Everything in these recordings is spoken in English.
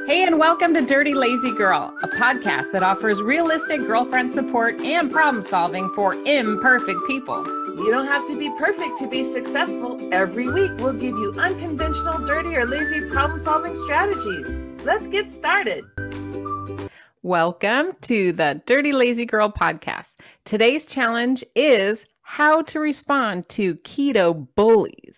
Hey, and welcome to Dirty Lazy Girl, a podcast that offers realistic girlfriend support and problem solving for imperfect people. You don't have to be perfect to be successful. Every week, we'll give you unconventional, dirty, or lazy problem-solving strategies. Let's get started. Welcome to the Dirty Lazy Girl podcast. Today's challenge is how to respond to keto bullies.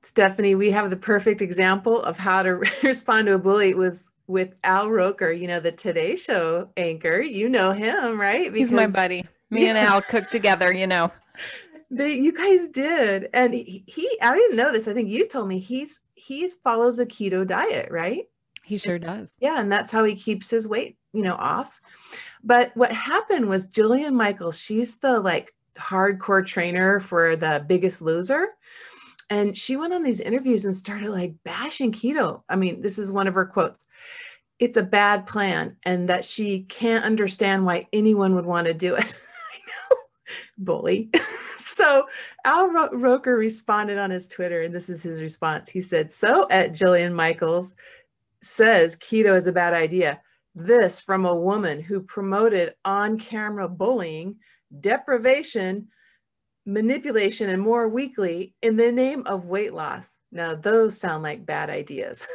Stephanie, we have the perfect example of how to respond to a bully with Al Roker, you know, the Today Show anchor. You know him, right? He's my buddy. Me and Al cooked together, you know. You guys did. And I didn't know this. I think you told me he follows a keto diet, right? He sure does. Yeah. And that's how he keeps his weight, off. But what happened was Jillian Michaels, she's the hardcore trainer for The Biggest Loser. And she went on these interviews and started bashing keto. I mean, this is one of her quotes. It's a bad plan and that she can't understand why anyone would want to do it. I know, bully. So Al Roker responded on his Twitter, and this is his response. He said, "So at Jillian Michaels says keto is a bad idea. This from a woman who promoted on-camera bullying, deprivation, manipulation, and more weekly in the name of weight loss. Now those sound like bad ideas."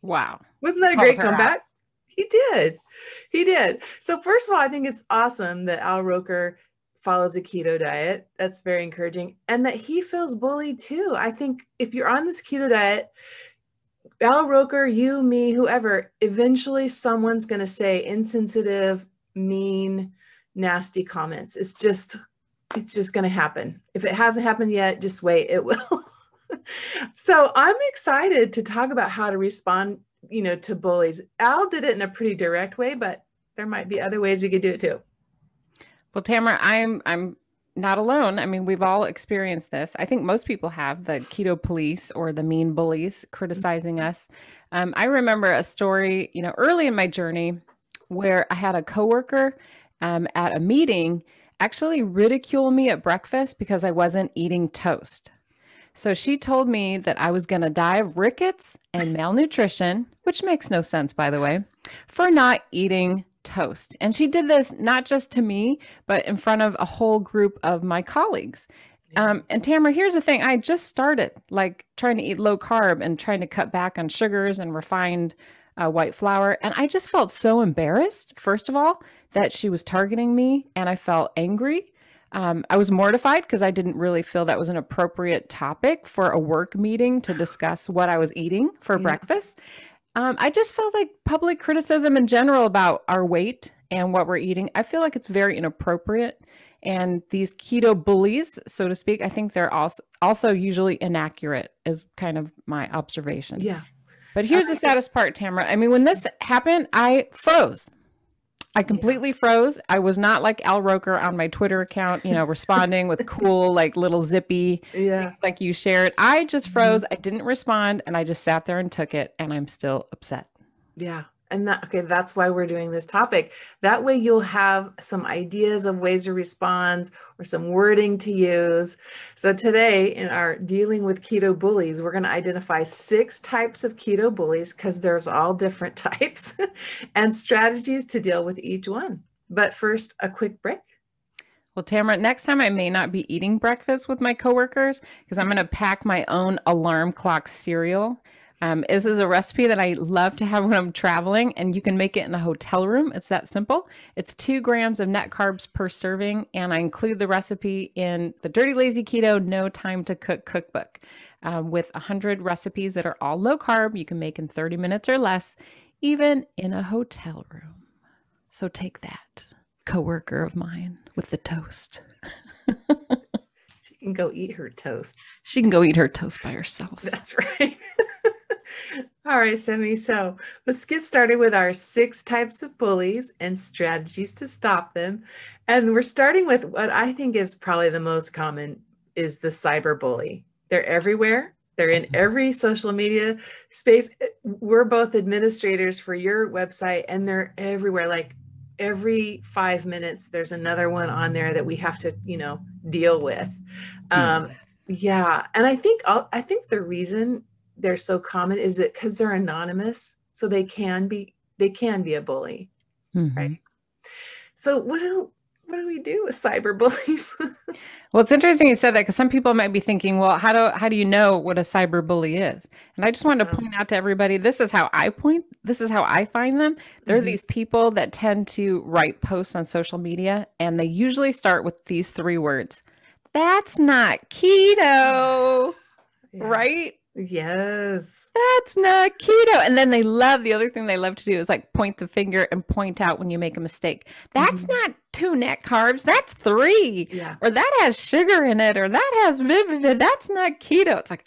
Wow. Wasn't that a great comeback? Out. He did. So first of all, I think it's awesome that Al Roker follows a keto diet. That's very encouraging. And that he feels bullied too. I think if you're on this keto diet, Al Roker, you, me, whoever, eventually someone's going to say insensitive, mean, nasty comments. It's just going to happen. If it hasn't happened yet, just wait, it will. So I'm excited to talk about how to respond, to bullies. Al did it in a pretty direct way, but there might be other ways we could do it too. Well, Tamara, I'm not alone. I mean, we've all experienced this. I think most people have, the keto police or the mean bullies criticizing us. I remember a story, early in my journey where I had a coworker at a meeting actually ridicule me at breakfast because I wasn't eating toast. So she told me that I was going to die of rickets and malnutrition, which makes no sense, by the way, for not eating toast. And she did this not just to me, but in front of a whole group of my colleagues. And Tamara, here's the thing. I just started trying to eat low carb and trying to cut back on sugars and refined white flour. And I just felt so embarrassed, first of all, that she was targeting me, and I felt angry. I was mortified because I didn't really feel that was an appropriate topic for a work meeting to discuss what I was eating for breakfast. I just felt like public criticism in general about our weight and what we're eating, I feel like it's very inappropriate. And these keto bullies, so to speak, I think they're also usually inaccurate, is kind of my observation. Yeah. But here's the saddest part, Tamara. I mean, when this happened, I froze. I completely froze. I was not like Al Roker on my Twitter account, responding with cool, little zippy, like you shared. I just froze. I didn't respond, and I just sat there and took it, and I'm still upset. Yeah. And that's why we're doing this topic. That way you'll have some ideas of ways to respond or some wording to use. So today in our dealing with keto bullies, we're going to identify 6 types of keto bullies because there's all different types and strategies to deal with each one. But first, a quick break. Well, Tamara, next time I may not be eating breakfast with my coworkers because I'm going to pack my own alarm clock cereal. This is a recipe that I love to have when I'm traveling, and you can make it in a hotel room. It's that simple. It's 2 grams of net carbs per serving, and I include the recipe in the Dirty Lazy Keto No Time to Cook cookbook with 100 recipes that are all low carb. You can make in 30 minutes or less, even in a hotel room. So take that, coworker of mine with the toast. She can go eat her toast. She can go eat her toast by herself. That's right. All right, Semi. So let's get started with our 6 types of bullies and strategies to stop them. And we're starting with what I think is probably the most common is the cyber bully. They're everywhere. They're in every social media space. We're both administrators for your website, and they're everywhere. Every 5 minutes, there's another one on there that we have to, deal with. Yeah. And I think the reason they're so common? Is it because they're anonymous? So they can be a bully, right? So what do we do with cyber bullies? Well, it's interesting you said that because some people might be thinking, well, how do you know what a cyber bully is? And I just wanted to point out to everybody, this is how I find them. They're these people that tend to write posts on social media, and they usually start with these 3 words. That's not keto, right? Yes. That's not keto. And then the other thing they love to do is like point the finger and point out when you make a mistake. That's not 2 net carbs. That's 3. Yeah. Or that has sugar in it. Or that has that's not keto. It's like,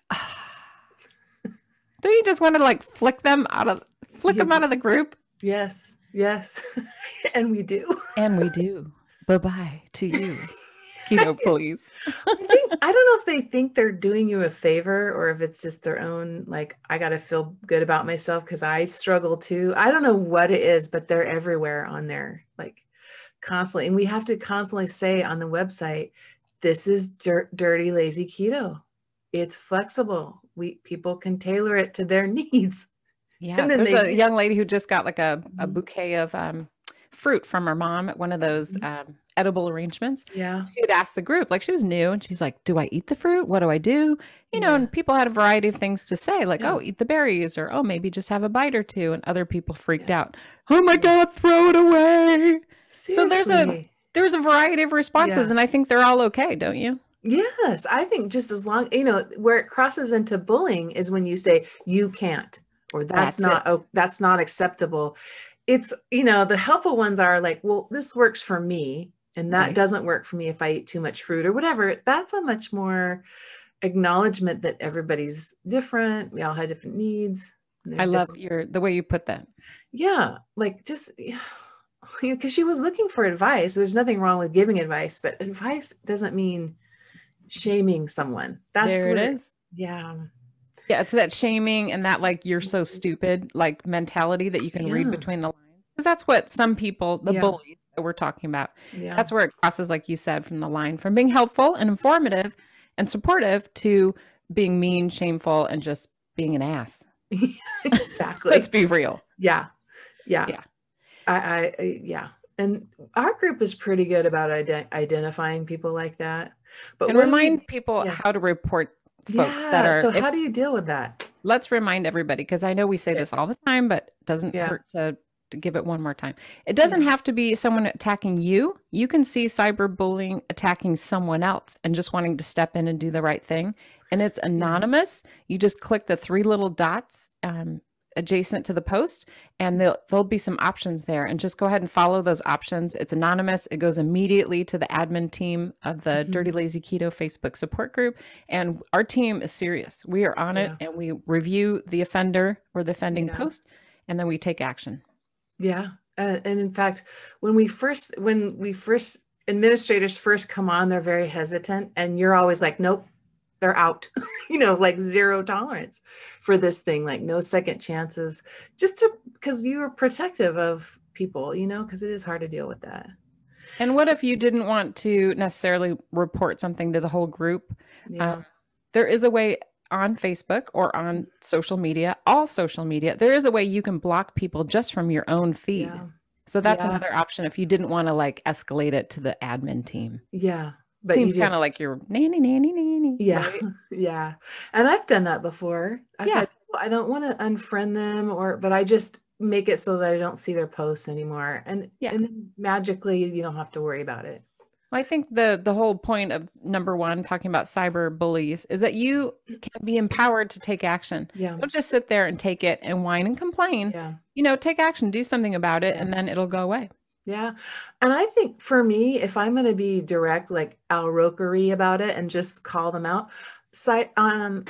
don't you just want to like flick them out of the group? Yes. Yes. And we do. And we do. Bye-bye to you. Keto, please. I don't know if they think they're doing you a favor or if it's just their own, like, I got to feel good about myself because I struggle too. I don't know what it is, but they're everywhere on there, like constantly. And we have to constantly say on the website, this is dirty, lazy keto. It's flexible. People can tailor it to their needs. Yeah. There's a young lady who just got like a bouquet of fruit from her mom at one of those edible arrangements. Yeah. She would ask the group, like she was new, and she's like, do I eat the fruit? What do I do? You know, and people had a variety of things to say, like, oh, eat the berries, or oh, maybe just have a bite or 2. And other people freaked out. Oh my God, throw it away. Seriously. So there's a variety of responses, and I think they're all okay, don't you? Yes. I think just as long, where it crosses into bullying is when you say you can't, or that's not acceptable. It's, the helpful ones are like, well, this works for me. And that doesn't work for me if I eat too much fruit or whatever. That's a much more acknowledgement that everybody's different. We all have different needs. I love the way you put that. Yeah. Like just, because she was looking for advice. There's nothing wrong with giving advice, but advice doesn't mean shaming someone. There it is. Yeah. Yeah. It's that shaming and that like, you're so stupid, like mentality that you can read between the lines. Because that's what some people, the bullies that we're talking about, that's where it crosses, like you said, from the line from being helpful and informative and supportive to being mean, shameful, and just being an ass. Exactly. Let's be real. Yeah. And our group is pretty good about identifying people like that. But remind people how to report folks that are. So how do you deal with that? Let's remind everybody, because I know we say this all the time, but it doesn't hurt to give it one more time. It doesn't have to be someone attacking you. You can see cyberbullying attacking someone else and just wanting to step in and do the right thing. And it's anonymous. You just click the 3 little dots adjacent to the post, and there'll be some options there, and just go ahead and follow those options. It's anonymous. It goes immediately to the admin team of the Dirty Lazy Keto Facebook support group. And our team is serious. We are on it, and we review the offender or the offending post, and then we take action. Yeah. And in fact, when administrators first come on, they're very hesitant, and you're always like, nope, they're out, like 0 tolerance for this thing, like no second chances, because you are protective of people, because it is hard to deal with that. And what if you didn't want to necessarily report something to the whole group? There is a way on Facebook or on social media, all social media, there is a way you can block people just from your own feed. So that's another option if you didn't want to like escalate it to the admin team. Yeah. But seems kind of like you're nanny. Yeah. Right? Yeah. And I've done that before. I don't want to unfriend them but I just make it so that I don't see their posts anymore. And then magically you don't have to worry about it. Well, I think the whole point of number 1, talking about cyber bullies, is that you can be empowered to take action. Don't just sit there and take it and whine and complain. Take action, do something about it, and then it'll go away. Yeah. And I think for me, if I'm going to be direct, like Al Rokery about it and just call them out,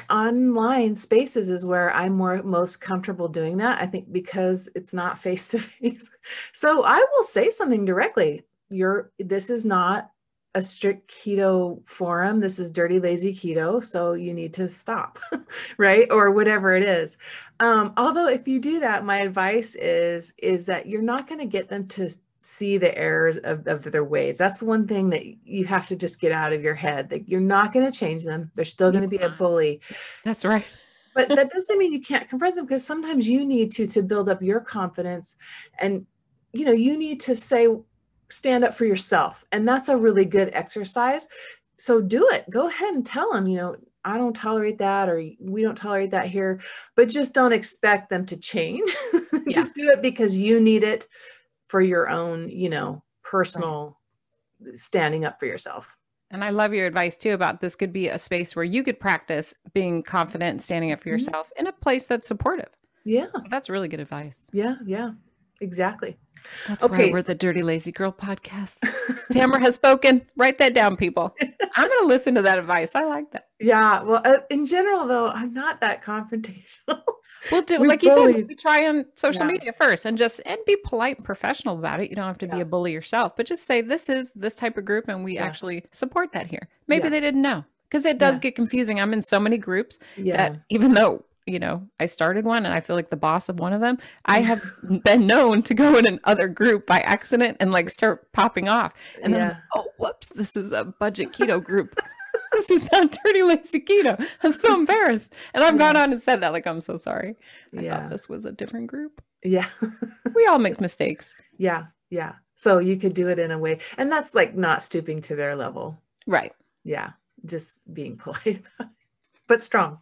online spaces is where I'm most comfortable doing that. I think because it's not face to face. So I will say something directly. This is not a strict keto forum. This is Dirty Lazy Keto. So you need to stop, right? Or whatever it is. Although if you do that, my advice is that you're not going to get them to see the errors of their ways. That's the one thing that you have to just get out of your head. That you're not going to change them. They're still going to be a bully. That's right. But that doesn't mean you can't confront them, because sometimes you need to build up your confidence, and, you know, you need to stand up for yourself. And that's a really good exercise. So do it. Go ahead and tell them, you know, I don't tolerate that, or we don't tolerate that here, but just don't expect them to change. Yeah. Just do it because you need it for your own, you know, personal standing up for yourself. And I love your advice too about this could be a space where you could practice being confident and standing up for yourself in a place that's supportive. Yeah. That's really good advice. Yeah. Yeah. Exactly. That's okay. We're the Dirty Lazy Girl podcast. Tamara has spoken. Write that down, people. I'm going to listen to that advice. I like that. Yeah. Well, in general, though, I'm not that confrontational. We'll do, like you said, we try on social media first and be polite and professional about it. You don't have to be a bully yourself, but just say, this is this type of group and we actually support that here. Maybe they didn't know, because it does get confusing. I'm in so many groups that even though, you know, I started one and I feel like the boss of one of them, I have been known to go in another group by accident and like start popping off. And then, oh, whoops, this is a budget keto group. This is not Dirty Lazy Keto. I'm so embarrassed. And I've gone on and said that, like, I'm so sorry. I thought this was a different group. Yeah. We all make mistakes. Yeah. Yeah. So you could do it in a way, and that's like not stooping to their level. Right. Yeah. Just being polite, but strong.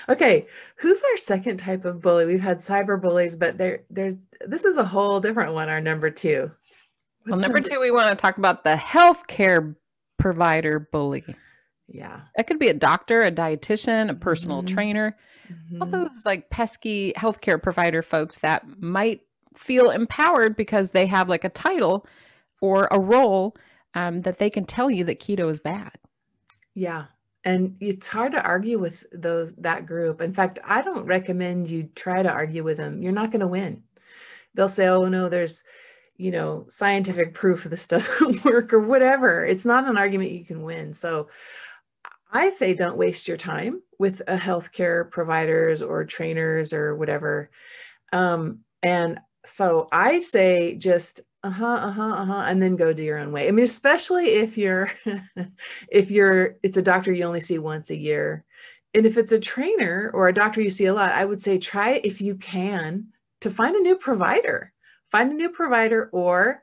Okay. Who's our second type of bully? We've had cyber bullies, but this is a whole different one. Our number two. Well, number two, we want to talk about the healthcare provider bully. Yeah. It could be a doctor, a dietitian, a personal trainer, all those like pesky healthcare provider folks that might feel empowered because they have like a title or a role that they can tell you that keto is bad. Yeah. And it's hard to argue with that group. In fact, I don't recommend you try to argue with them. You're not going to win. They'll say, oh no, there's, you know, scientific proof this doesn't work or whatever. It's not an argument you can win. So I say, don't waste your time with healthcare providers or trainers or whatever. And so I say just, and then go do your own way. I mean, especially if it's a doctor you only see once a year. And if it's a trainer or a doctor you see a lot, I would say, try if you can to find a new provider. Find a new provider, or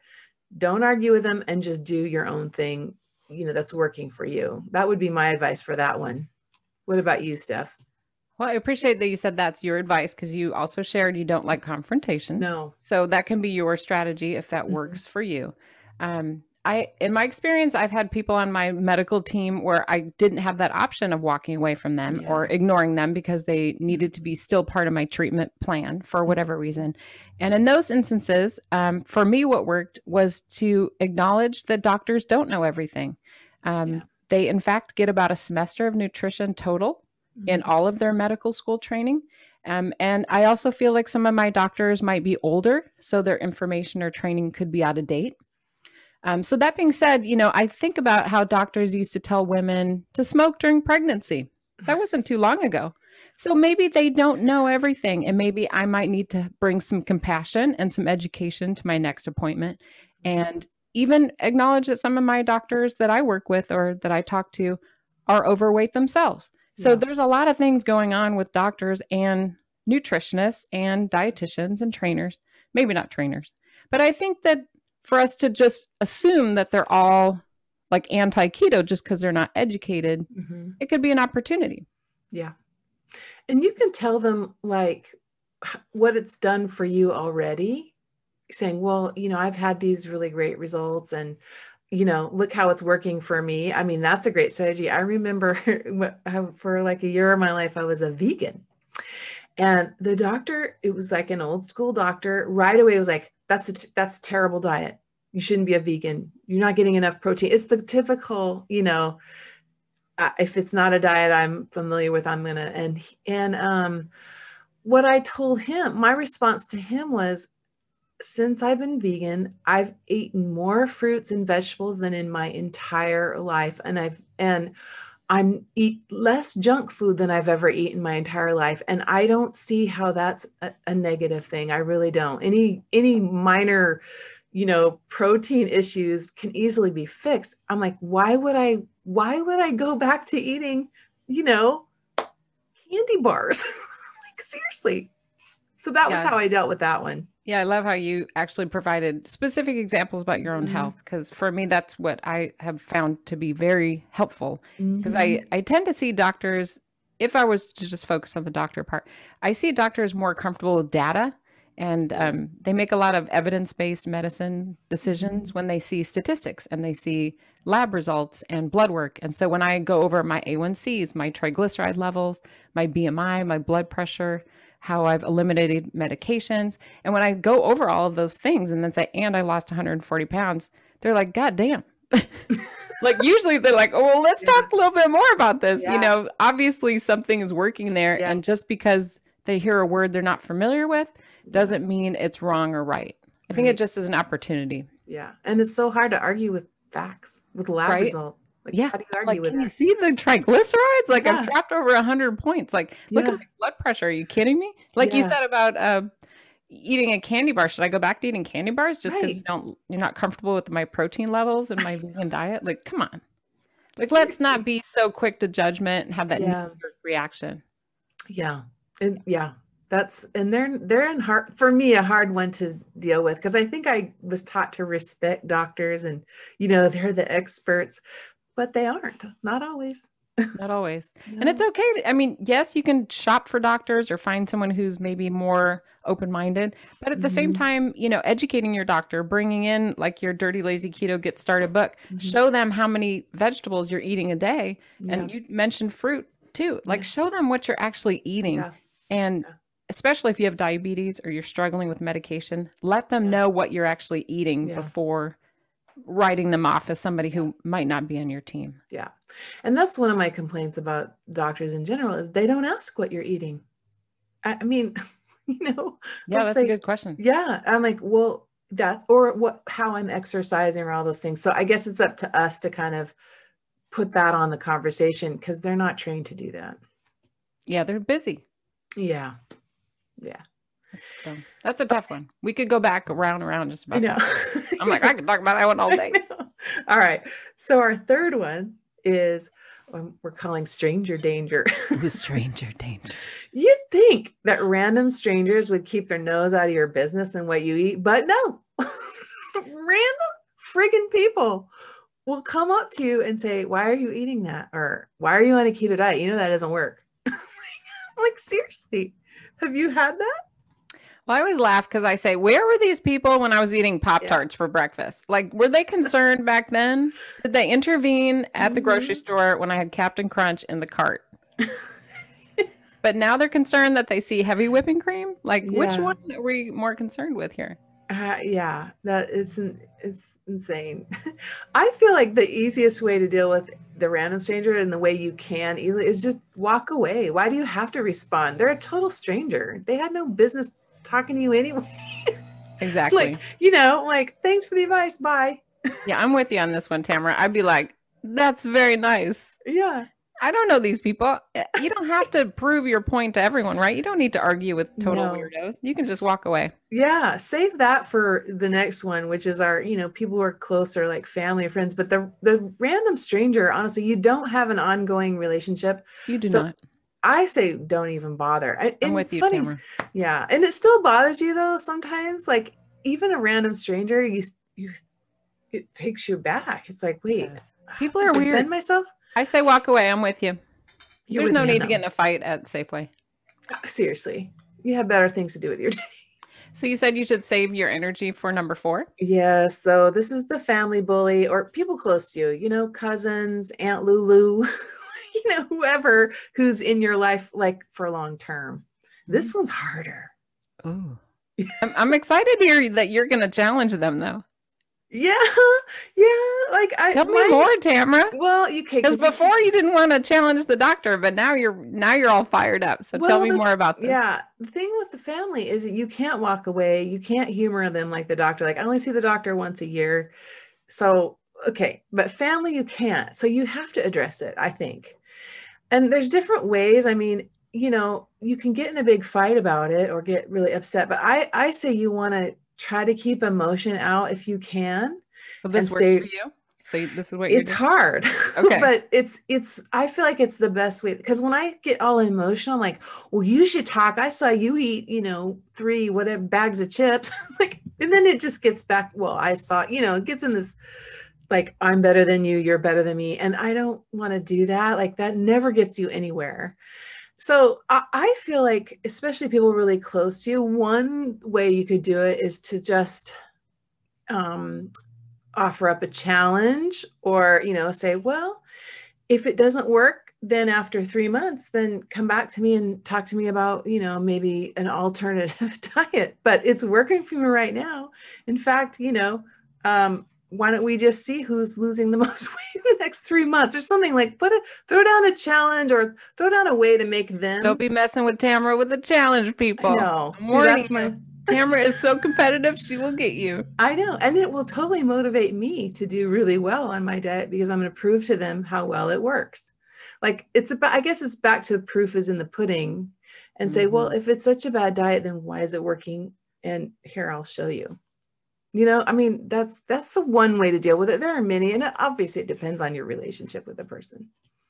don't argue with them and just do your own thing, you know, that's working for you. That would be my advice for that one. What about you, Steph? Well, I appreciate that you said that's your advice, because you also shared you don't like confrontation. No. So that can be your strategy if that works for you. In my experience, I've had people on my medical team where I didn't have that option of walking away from them or ignoring them because they needed to be still part of my treatment plan for whatever reason. And in those instances, for me, what worked was to acknowledge that doctors don't know everything. They, in fact, get about a semester of nutrition total in all of their medical school training. And I also feel like some of my doctors might be older, so their information or training could be out of date. So that being said, you know, I think about how doctors used to tell women to smoke during pregnancy. That wasn't too long ago. So maybe they don't know everything, and maybe I might need to bring some compassion and some education to my next appointment, and even acknowledge that some of my doctors that I work with or that I talk to are overweight themselves. So there's a lot of things going on with doctors and nutritionists and dietitians and trainers, maybe not trainers, but I think that for us to just assume that they're all like anti-keto just because they're not educated, it could be an opportunity. Yeah. And you can tell them like what it's done for you already, saying, well, you know, I've had these really great results, and, you know, look how it's working for me. I mean, that's a great strategy. I remember for like a year of my life, I was a vegan. And the doctor, it was like an old school doctor, right away was like, that's a terrible diet. You shouldn't be a vegan. You're not getting enough protein. It's the typical, you know, if it's not a diet I'm familiar with, I'm gonna, and what I told him, my response to him was, since I've been vegan, I've eaten more fruits and vegetables than in my entire life. And I'm eat less junk food than I've ever eaten my entire life. And I don't see how that's a negative thing. I really don't. Any minor, you know, protein issues can easily be fixed. I'm like, why would I go back to eating, you know, candy bars. Like, seriously. So that was how I dealt with that one. Yeah, I love how you actually provided specific examples about your own health, because for me, that's what I have found to be very helpful. Because I tend to see doctors, if I was to just focus on the doctor part, I see doctors more comfortable with data, and they make a lot of evidence-based medicine decisions when they see statistics and they see lab results and blood work. And so when I go over my A1Cs, my triglyceride levels, my BMI, my blood pressure, how I've eliminated medications. And when I go over all of those things and then say, and I lost 140 pounds, they're like, God damn. Like, usually they're like, oh, well, let's talk a little bit more about this. You know, obviously something is working there. And just because they hear a word they're not familiar with doesn't mean it's wrong or right. I think it just is an opportunity. Yeah. And it's so hard to argue with facts, with lab results. Like, how do you argue with can that? you see the triglycerides? Like, I've dropped over 100 points. Like, look at my blood pressure. Are you kidding me? Like you said about eating a candy bar. Should I go back to eating candy bars just because you're not comfortable with my protein levels and my vegan diet? Like, come on. Like, let's not be so quick to judgment and have that knee-jerk reaction. Yeah. And they're in hard, for me, a hard one to deal with, because I think I was taught to respect doctors and, you know, they're the experts. But they aren't. Not always. Not always. No. And it's okay. I mean, yes, you can shop for doctors or find someone who's maybe more open-minded. But at the same time, you know, educating your doctor, bringing in like your Dirty Lazy Keto Get Started book, show them how many vegetables you're eating a day. And you mentioned fruit too. Like, show them what you're actually eating. And especially if you have diabetes or you're struggling with medication, let them know what you're actually eating before writing them off as somebody who might not be on your team. Yeah. And that's one of my complaints about doctors in general, is they don't ask what you're eating. I mean, you know. Yeah, that's a good question. Yeah. I'm like, well, how I'm exercising or all those things. So I guess it's up to us to kind of put that on the conversation, because they're not trained to do that. Yeah, they're busy. Yeah. Yeah. So that's a tough one. We could go back around just about that. I'm like, I could talk about that one all day. All right. So our third one is, we're calling stranger danger. Ooh, stranger danger. You'd think that random strangers would keep their nose out of your business and what you eat, but no. Random friggin' people will come up to you and say, why are you eating that? Or why are you on a keto diet? You know, that doesn't work. Like, seriously, have you had that? Well, I always laugh because I say, where were these people when I was eating Pop-Tarts for breakfast? Like, were they concerned back then? Did they intervene at the grocery store when I had Captain Crunch in the cart? But now they're concerned that they see heavy whipping cream? Like, which one are we more concerned with here? Yeah, it's insane. I feel like the easiest way to deal with the random stranger, and the way you can easily, is just walk away. Why do you have to respond? They're a total stranger. They had no business talking to you anyway. Exactly. Like, you know, like, thanks for the advice. Bye. Yeah, I'm with you on this one, Tamara. I'd be like, that's very nice. Yeah. I don't know these people. You don't have to prove your point to everyone, right? You don't need to argue with total weirdos. You can just walk away. Yeah. Save that for the next one, which is our, you know, people who are closer, like family or friends. But the random stranger, honestly, you don't have an ongoing relationship. You do not. I say don't even bother. I'm with you, Tamara. Yeah. And it still bothers you though sometimes. Like, even a random stranger, it takes you back. It's like, wait, people are weird. Defend myself? I say walk away. I'm with you. There's no need to get in a fight at Safeway. Seriously. You have better things to do with your day. So you said you should save your energy for number 4? Yeah. So this is the family bully, or people close to you, you know, cousins, Aunt Lulu, you know, whoever who's in your life, like, for long term. This one's harder. Oh, I'm excited to hear that you're going to challenge them though. Yeah. Yeah. Like, tell me more, Tamara. Well, you can't, because before you didn't want to challenge the doctor, but now you're all fired up. So tell me more about this. Yeah. The thing with the family is that you can't walk away. You can't humor them like the doctor. Like, I only see the doctor once a year. So, okay. But family, you can't. So you have to address it, I think. And there's different ways. I mean, you know, you can get in a big fight about it or get really upset. But I say you want to try to keep emotion out if you can. Will this work for you? So this is what you're It's doing? hard, Okay. but I feel like it's the best way, because when I get all emotional, I'm like, well, you should talk. I saw you eat, 3 whatever bags of chips. Like, and then it just gets back. Well, I saw, it gets in this, like, I'm better than you, you're better than me. And I don't want to do that. Like, that never gets you anywhere. So I feel like, especially people really close to you, one way you could do it is to just, offer up a challenge, or, say, well, if it doesn't work, then after 3 months, then come back to me and talk to me about, maybe an alternative diet, but it's working for me right now. In fact, why don't we just see who's losing the most weight in the next 3 months, or something, like throw down a challenge, or throw down a way to make Don't them. be messing with Tamara with the challenge, I people. know. I'm See, warning that's you. my, Tamara is so competitive, she will get you. I know. And it will totally motivate me to do really well on my diet, because I'm going to prove to them how well it works. Like, it's about, I guess it's back to the proof is in the pudding, and say, well, if it's such a bad diet, then why is it working? And here, I'll show you. I mean, that's the one way to deal with it. There are many, and obviously it depends on your relationship with the person.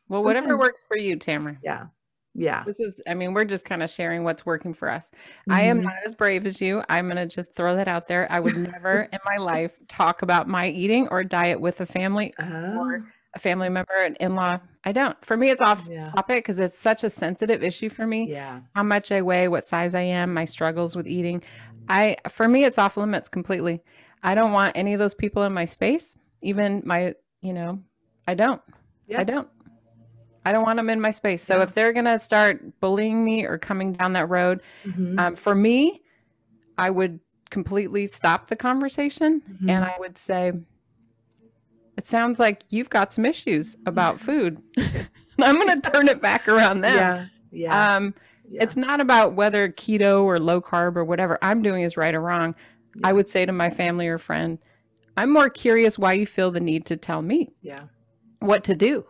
Well, whatever Sometimes, works for you, Tamara. yeah. Yeah. We're just kind of sharing what's working for us. I am not as brave as you. I'm going to just throw that out there. I would never in my life talk about my eating or diet with a family or Oh, a family member, an in-law. I don't. For me, it's off yeah. topic because it's such a sensitive issue for me. Yeah. How much I weigh, what size I am, my struggles with eating. For me, it's off limits completely. I don't want any of those people in my space. Even I don't. Yeah. I don't. I don't want them in my space. So Yeah. if they're going to start bullying me or coming down that road, Mm-hmm. for me, I would completely stop the conversation and I would say, it sounds like you've got some issues about food. I'm going to turn it back around them. Yeah. Yeah. Yeah. It's not about whether keto or low carb or whatever I'm doing is right or wrong. Yeah. I would say to my family or friend, I'm more curious why you feel the need to tell me Yeah. what to do.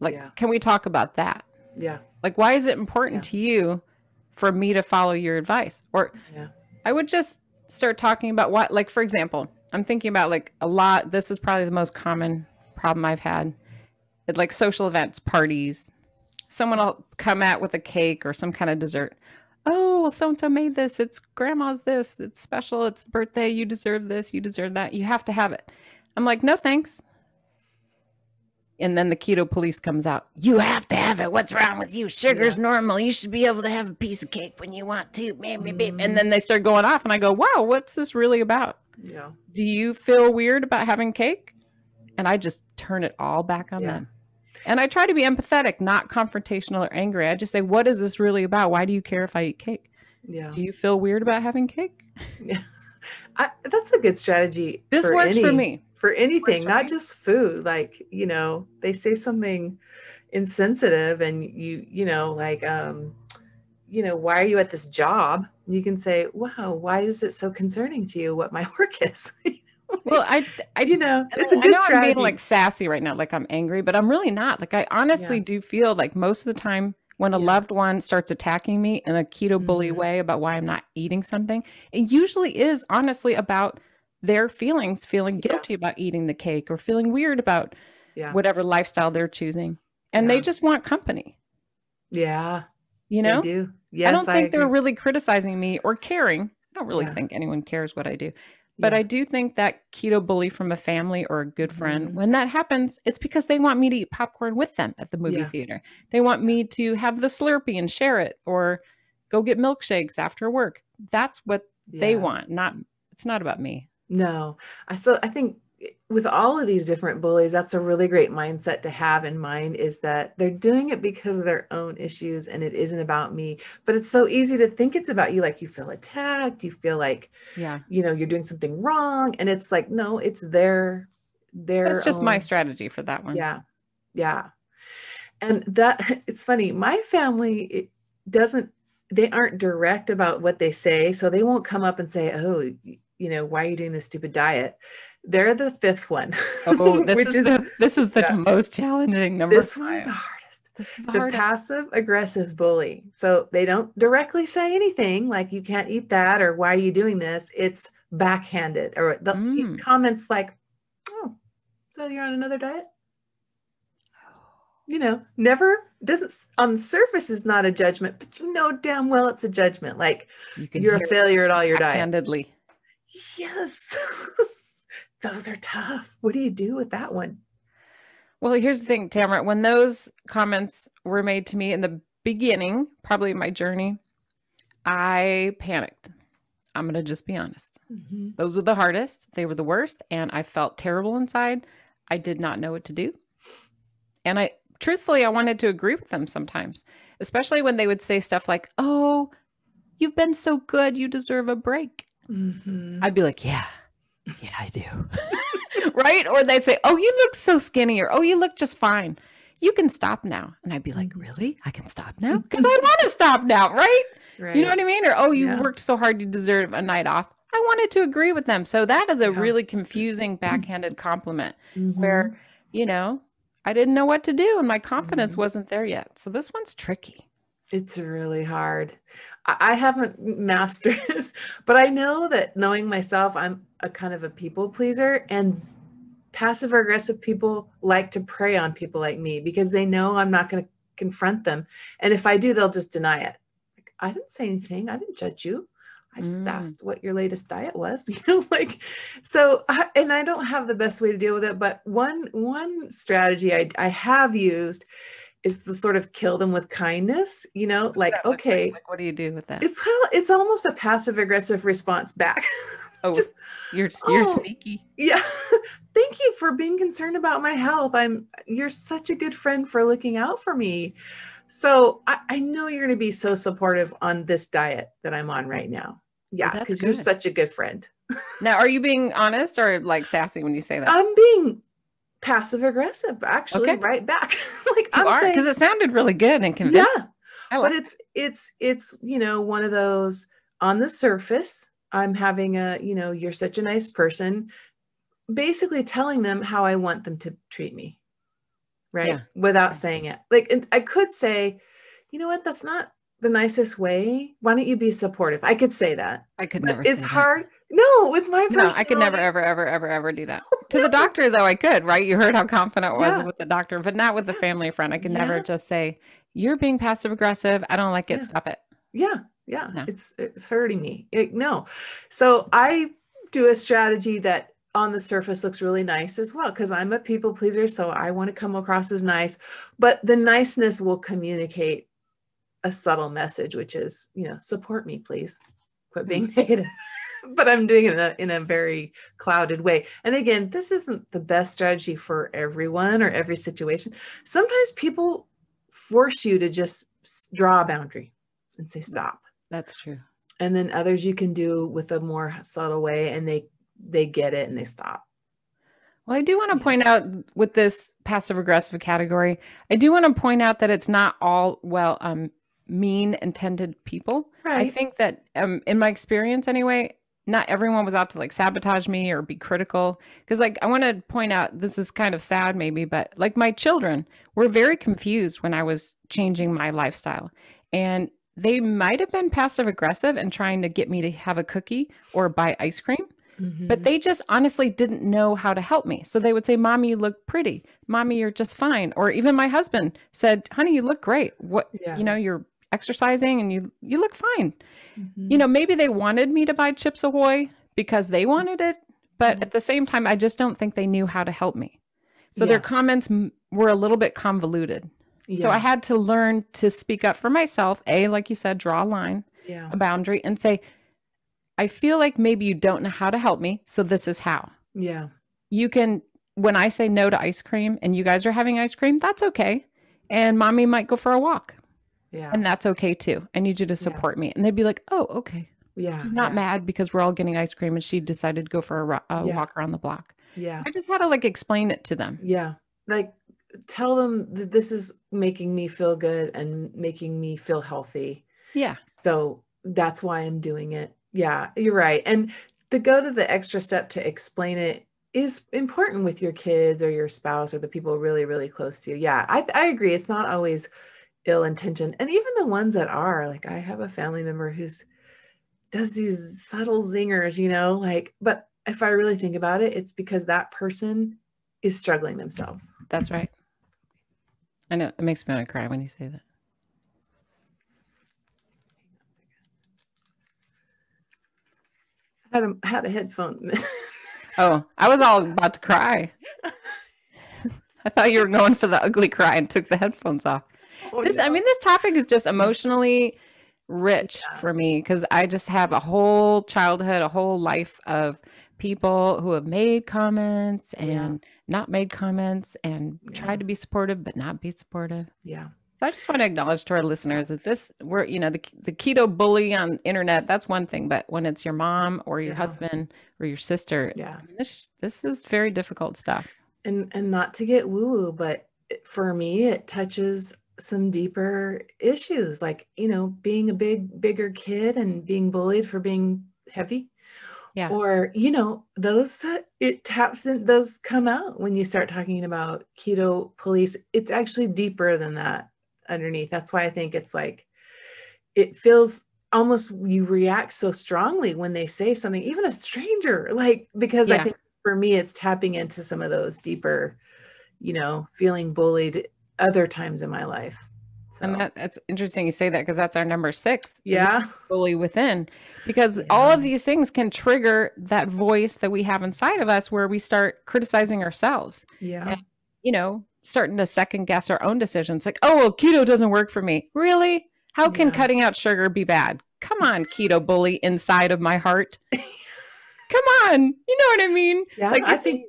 Like, Yeah. can we talk about that? Yeah. Like, why is it important to you for me to follow your advice? Or Yeah. I would just start talking about what, like, for example, I'm thinking about like a lot. This is probably the most common problem I've had at like social events, parties. Someone will come out with a cake or some kind of dessert. Oh, well, so-and-so made this. It's grandma's this. It's special. It's the birthday. You deserve this. You deserve that. You have to have it. I'm like, no, thanks. And then the keto police comes out. You have to have it. What's wrong with you? Sugar's normal. You should be able to have a piece of cake when you want to. And then they start going off and I go, wow, what's this really about? Yeah. Do you feel weird about having cake? And I just turn it all back on them. And I try to be empathetic, not confrontational or angry. I just say, what is this really about? Why do you care if I eat cake? Yeah. Do you feel weird about having cake? Yeah. That's a good strategy. This works for me. For anything, not just food. Like, they say something insensitive and why are you at this job? You can say, wow, why is it so concerning to you what my work is? Well, it's a good strategy. I'm being like sassy right now, like I'm angry, but I'm really not. Like I honestly do feel like most of the time when a loved one starts attacking me in a keto bully way about why I'm not eating something, it usually is honestly about their feeling guilty about eating the cake or feeling weird about whatever lifestyle they're choosing. And they just want company. Yeah. You know? They do. Yes, I don't think they're really criticizing me or caring. I don't really think anyone cares what I do. But I do think that keto bully from a family or a good friend, when that happens, it's because they want me to eat popcorn with them at the movie theater. They want me to have the Slurpee and share it or go get milkshakes after work. That's what they want. It's not about me. No. I think with all of these different bullies, that's a really great mindset to have in mind, is that they're doing it because of their own issues and it isn't about me. But it's so easy to think it's about you. Like you feel attacked, you feel like, you're doing something wrong. And it's like, no, it's their That's just my strategy for that one. Yeah. Yeah. And it's funny. My family, they aren't direct about what they say. So they won't come up and say, oh, why are you doing this stupid diet? They're the fifth one. Oh, this is the most challenging number. This one's the hardest. This is the passive aggressive bully. So they don't directly say anything like you can't eat that or why are you doing this? It's backhanded, or the comments like, oh, So you're on another diet? You know, never doesn't on the surface is not a judgment, but you know damn well it's a judgment. Like You can you're hear a failure at all your diets. handedly. Yes. Those are tough. What do you do with that one? Well, here's the thing, Tamara, when those comments were made to me in the beginning, probably my journey, I panicked. I'm going to just be honest. Mm-hmm. Those were the hardest. They were the worst. And I felt terrible inside. I did not know what to do. And truthfully, I wanted to agree with them sometimes, especially when they would say stuff like, oh, you've been so good. You deserve a break. Mm-hmm. I'd be like, yeah, I do. Right? Or they'd say, oh, you look so skinny, or oh, you look just fine. You can stop now. And I'd be like, really? I can stop now? Because I want to stop now, right? You know what I mean? Or, oh, you worked so hard, you deserve a night off. I wanted to agree with them. So that is a really confusing backhanded compliment where, you know, I didn't know what to do and my confidence wasn't there yet. So this one's tricky. It's really hard. I haven't mastered it, but I know that knowing myself, I'm a kind of a people pleaser, and passive aggressive people like to prey on people like me because they know I'm not going to confront them. And if I do, they'll just deny it. Like, I didn't say anything. I didn't judge you. I just asked what your latest diet was, you know, like, so, and I don't have the best way to deal with it, but one strategy I have used is the sort of kill them with kindness, you know, like, okay. Like, what do you do with that? It's almost a passive aggressive response back. Oh, just, you're sneaky. Yeah. Thank you for being concerned about my health. You're such a good friend for looking out for me. So I know you're going to be so supportive on this diet that I'm on right now. Yeah. Because you're such a good friend. Now, are you being honest or like sassy when you say that? I'm being passive aggressive, actually, right back. Like you are, because it sounded really good and convincing. Yeah. But it's, you know, one of those on the surface, I'm having you know, you're such a nice person, basically telling them how I want them to treat me. Right. Yeah. Without saying it. Like, and I could say, you know what, that's not the nicest way. Why don't you be supportive? I could say that. I could never say that. It's hard. No, with my personality. No, I could never, ever do that. To the doctor, though, I could, right? You heard how confident I was with the doctor, but not with the family friend. I could never just say, you're being passive aggressive. I don't like it. Stop it. Yeah. No. It's hurting me. No. So I do a strategy that on the surface looks really nice as well, because I'm a people pleaser. So I want to come across as nice, but the niceness will communicate a subtle message, which is, you know, support me, please. Quit being negative. But I'm doing it in a very clouded way. And again, this isn't the best strategy for everyone or every situation. Sometimes people force you to just draw a boundary and say, stop. That's true. And then others you can do with a more subtle way, and they get it and they stop. Well, I do want to point out with this passive aggressive category, I do want to point out that it's not all, mean intended people. Right. I think that in my experience anyway, not everyone was out to like sabotage me or be critical. Because like, I want to point out, this is kind of sad maybe, but like my children were very confused when I was changing my lifestyle. And they might have been passive aggressive and trying to get me to have a cookie or buy ice cream. But they just honestly didn't know how to help me. So they would say, Mommy, you look pretty. Mommy, you're just fine. Or even my husband said, honey, you look great. You know, you're exercising and you look fine. You know, maybe they wanted me to buy Chips Ahoy because they wanted it. But at the same time, I just don't think they knew how to help me. So their comments were a little bit convoluted. So I had to learn to speak up for myself. Like you said, draw a line, a boundary, and say, I feel like maybe you don't know how to help me. So this is how. Yeah. You can, when I say no to ice cream and you guys are having ice cream, that's okay. And Mommy might go for a walk. Yeah. And that's okay too. I need you to support me. And they'd be like, oh, okay. Yeah. She's not mad because we're all getting ice cream and she decided to go for a walk around the block. Yeah. So I just had to like explain it to them. Yeah. Like tell them that this is making me feel good and making me feel healthy. Yeah. So that's why I'm doing it. Yeah, you're right. And to go to the extra step to explain it is important with your kids or your spouse or the people really, really close to you. Yeah, I agree. It's not always ill intention. And even the ones that are, like I have a family member does these subtle zingers, you know, like, but if I really think about it, it's because that person is struggling themselves. That's right. I know, it makes me want to cry when you say that. I had a headphone. Oh, I was all about to cry. I thought you were going for the ugly cry and took the headphones off. I mean, this topic is just emotionally rich for me because I just have a whole childhood, a whole life of people who have made comments and not made comments and tried to be supportive but not be supportive. Yeah. So I just want to acknowledge to our listeners that we're, you know, the keto bully on the internet, that's one thing, but when it's your mom or your husband or your sister, I mean, this is very difficult stuff. And not to get woo-woo, but for me, it touches some deeper issues, like, you know, being a bigger kid and being bullied for being heavy. Yeah. Or, you know, those come out when you start talking about keto police. It's actually deeper than that underneath. That's why I think it's like, it feels almost, you react so strongly when they say something, even a stranger, like, because I think for me, it's tapping into some of those deeper, you know, feeling bullied other times in my life. So. And that's interesting you say that because that's our number 6. Yeah. Bully within, because all of these things can trigger that voice that we have inside of us where we start criticizing ourselves. Yeah. And, you know, starting to second guess our own decisions. Like, oh, well, keto doesn't work for me. Really? How can cutting out sugar be bad? Come on, keto bully inside of my heart. Come on. You know what I mean? Yeah, like, I think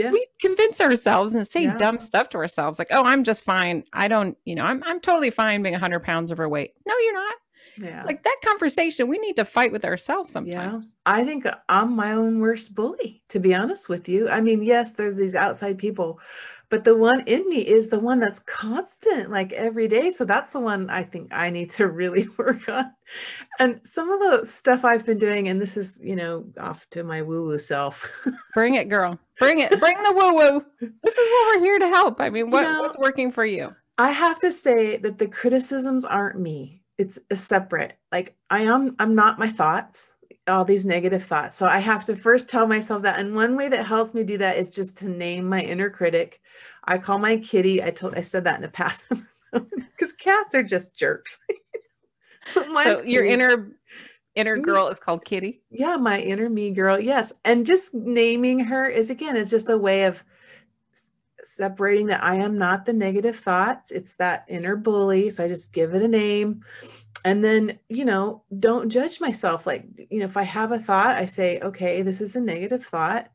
we convince ourselves and say dumb stuff to ourselves. Like, oh, I'm just fine. I don't, you know, I'm totally fine being 100 pounds overweight. No, you're not. Yeah. Like that conversation, we need to fight with ourselves sometimes. Yeah. I think I'm my own worst bully, to be honest with you. I mean, yes, there's these outside people, but the one in me is the one that's constant, like every day. So that's the one I think I need to really work on. And some of the stuff I've been doing, and this is, you know, off to my woo-woo self. Bring it, girl. Bring it. Bring the woo-woo. This is what we're here to help. I mean, what's working for you? I have to say that the criticisms aren't me. It's a separate, like I'm not my thoughts, all these negative thoughts. So I have to first tell myself that. And one way that helps me do that is just to name my inner critic. I call my kitty. I said that in a past episode because cats are just jerks. So your inner girl is called Kitty. Yeah. My inner me girl. Yes. And just naming her is just a way of separating that I am not the negative thoughts. It's that inner bully. So I just give it a name. And then, you know, don't judge myself. Like, you know, if I have a thought, I say, okay, this is a negative thought,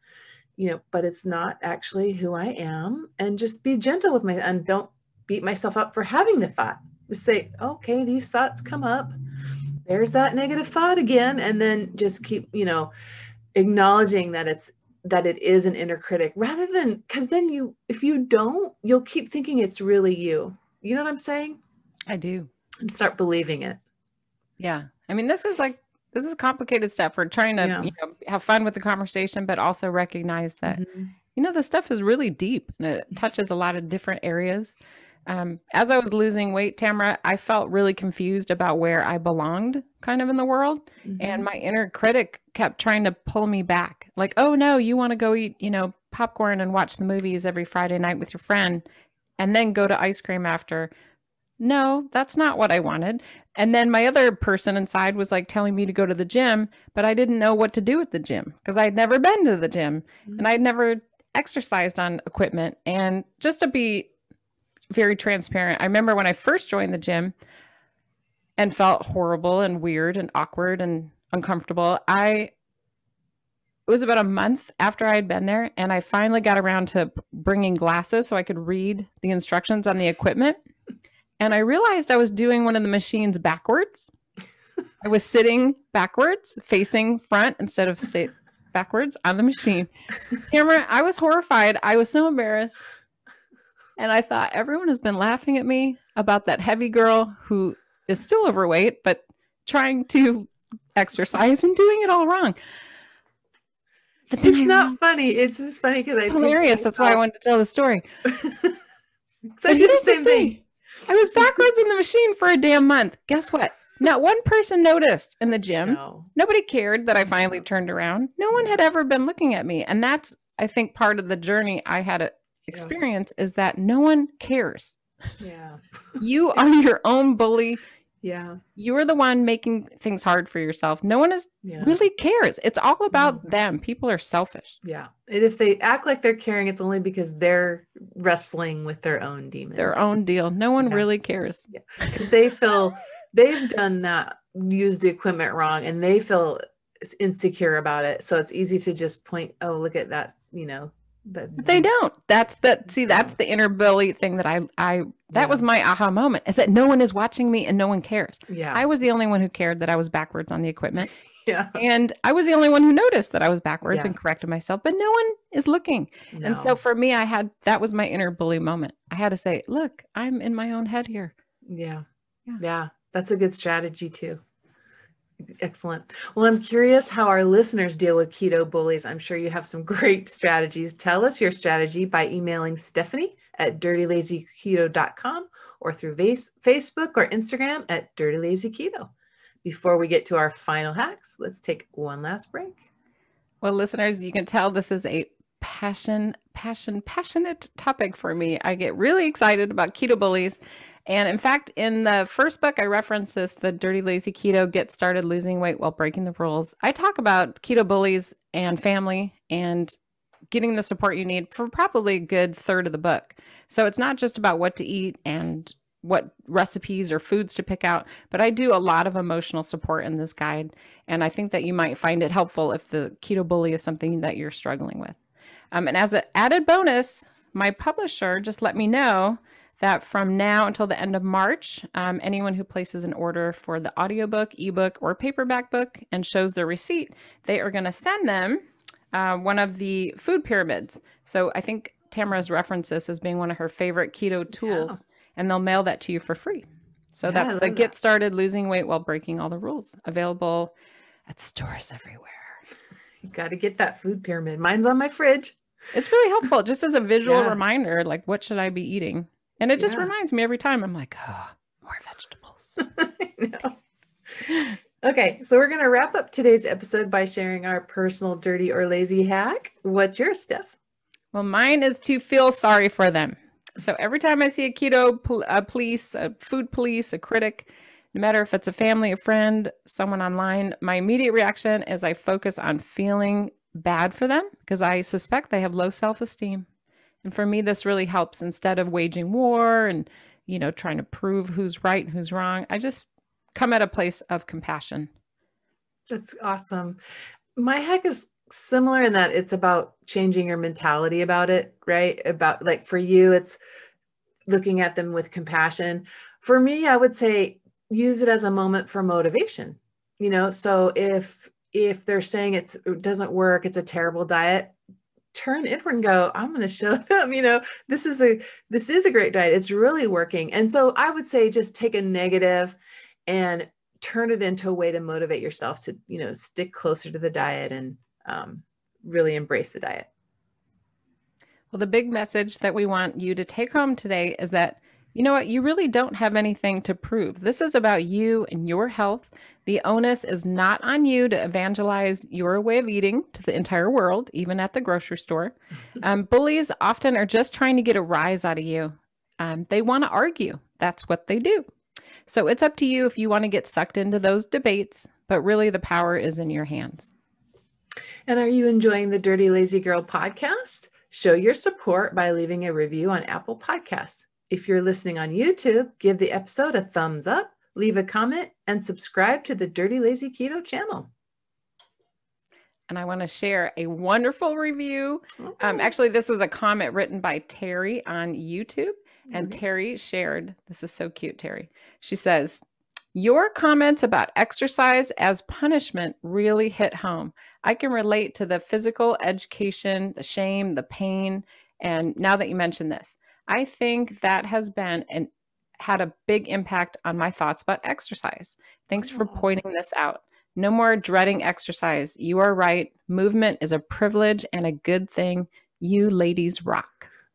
you know, but it's not actually who I am. And just be gentle with myself and don't beat myself up for having the thought. Just say, okay, these thoughts come up. There's that negative thought again. And then just keep, you know, acknowledging that it is an inner critic, rather than, because then if you don't, you'll keep thinking it's really you. You know what I'm saying? I do. And start believing it. Yeah. I mean, this is complicated stuff. We're trying to you know, have fun with the conversation, but also recognize that, you know, the stuff is really deep and it touches a lot of different areas. As I was losing weight, Tamara, I felt really confused about where I belonged kind of in the world. And my inner critic kept trying to pull me back. Like, oh no, you want to go eat, you know, popcorn and watch the movies every Friday night with your friend and then go to ice cream after. No, that's not what I wanted. And then my other person inside was like telling me to go to the gym, but I didn't know what to do at the gym because I'd never been to the gym and I'd never exercised on equipment. And just to be very transparent, I remember when I first joined the gym and felt horrible and weird and awkward and uncomfortable. It was about a month after I had been there and I finally got around to bringing glasses so I could read the instructions on the equipment. And I realized I was doing one of the machines backwards. I was sitting backwards, facing front instead of backwards on the machine. Tamara, I was horrified. I was so embarrassed. And I thought everyone has been laughing at me about that heavy girl who is still overweight, but trying to exercise and doing it all wrong. But it's not funny. It's just funny because it's hilarious. That's why I wanted to tell the story. So I did the same thing. I was backwards in the machine for a damn month. Guess what? Not one person noticed in the gym. No. Nobody cared that I finally turned around. No one had ever been looking at me. And that's I think part of the journey I had to experience is that no one cares. Yeah. You are your own bully. Yeah. You're the one making things hard for yourself. No one really cares. It's all about them. People are selfish. Yeah. And if they act like they're caring, it's only because they're wrestling with their own demons. Their own deal. No one really cares. Yeah. Because they feel they've done that, used the equipment wrong, and they feel insecure about it. So it's easy to just point, oh, look at that, but they don't. That's the inner bully thing that that was my aha moment, is that no one is watching me and no one cares. Yeah. I was the only one who cared that I was backwards on the equipment. Yeah. And I was the only one who noticed that I was backwards and corrected myself, but no one is looking. No. And so for me, that was my inner bully moment. I had to say, look, I'm in my own head here. Yeah. Yeah. That's a good strategy too. Excellent. Well, I'm curious how our listeners deal with keto bullies. I'm sure you have some great strategies. Tell us your strategy by emailing Stephanie@dirtylazyketo.com or through Facebook or Instagram at dirtylazyketo. Before we get to our final hacks, let's take one last break. Well, listeners, you can tell this is a passionate topic for me. I get really excited about keto bullies. And in fact, in the first book, I reference this, the Dirty Lazy Keto, Get Started Losing Weight While Breaking the Rules. I talk about keto bullies and family and getting the support you need for probably a good third of the book. So it's not just about what to eat and what recipes or foods to pick out, but I do a lot of emotional support in this guide. And I think that you might find it helpful if the keto bully is something that you're struggling with. And as an added bonus, my publisher just let me know that from now until the end of March, anyone who places an order for the audiobook, ebook, or paperback book and shows their receipt, they are going to send them one of the food pyramids. So I think Tamara's referenced this as being one of her favorite keto tools, and they'll mail that to you for free. So that's the Get Started Losing Weight While Breaking All the Rules, available at stores everywhere. You got to get that food pyramid. Mine's on my fridge. It's really helpful, just as a visual reminder, like, what should I be eating? And it just reminds me every time. I'm like, oh, more vegetables. I know. Okay, so we're going to wrap up today's episode by sharing our personal dirty or lazy hack. What's yours, Steph? Well, mine is to feel sorry for them. So every time I see a keto police, a food police, a critic, no matter if it's a family, a friend, someone online, my immediate reaction is I focus on feeling bad for them because I suspect they have low self-esteem. And for me, this really helps. Instead of waging war and, trying to prove who's right and who's wrong, I just come at a place of compassion. That's awesome. My hack is similar in that it's about changing your mentality about it, right? About, like, for you, it's looking at them with compassion. For me, I would say use it as a moment for motivation. So if they're saying it doesn't work, it's a terrible diet, turn inward and go, I'm going to show them, this is a great diet. It's really working. And so I would say just take a negative and turn it into a way to motivate yourself to, stick closer to the diet and really embrace the diet. Well, the big message that we want you to take home today is that, you know what, you really don't have anything to prove. This is about you and your health. The onus is not on you to evangelize your way of eating to the entire world, even at the grocery store. Bullies often are just trying to get a rise out of you. They want to argue. That's what they do. So it's up to you if you want to get sucked into those debates, but really the power is in your hands. And are you enjoying the Dirty Lazy Girl podcast? Show your support by leaving a review on Apple Podcasts. If you're listening on YouTube, give the episode a thumbs up, leave a comment, and subscribe to the Dirty Lazy Keto channel. And I want to share a wonderful review. Actually, this was a comment written by Terry on YouTube. And Terry shared, this is so cute, Terry. She says, your comments about exercise as punishment really hit home. I can relate to the physical education, the shame, the pain. And now that you mentioned this, I think that has been had a big impact on my thoughts about exercise. Thanks for pointing this out. No more dreading exercise. You are right. Movement is a privilege and a good thing. You ladies rock.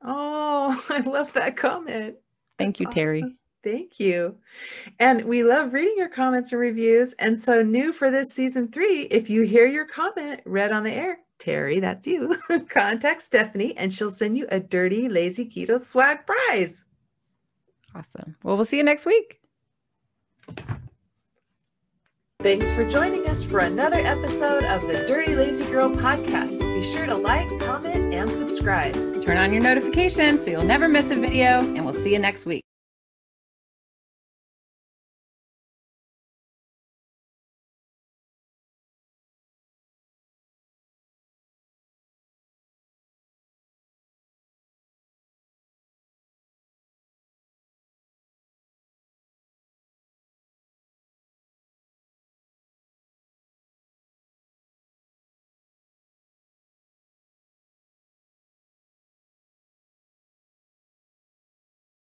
Oh, I love that comment. Thank you, Terry. Awesome. Thank you. And we love reading your comments and reviews. And so new for this season 3, if you hear your comment read on the air, Terry, that's you, contact Stephanie and she'll send you a Dirty Lazy Keto swag prize. Awesome. Well, we'll see you next week. Thanks for joining us for another episode of the Dirty Lazy Girl podcast. Be sure to like, comment, and subscribe. Turn on your notifications so you'll never miss a video, and we'll see you next week.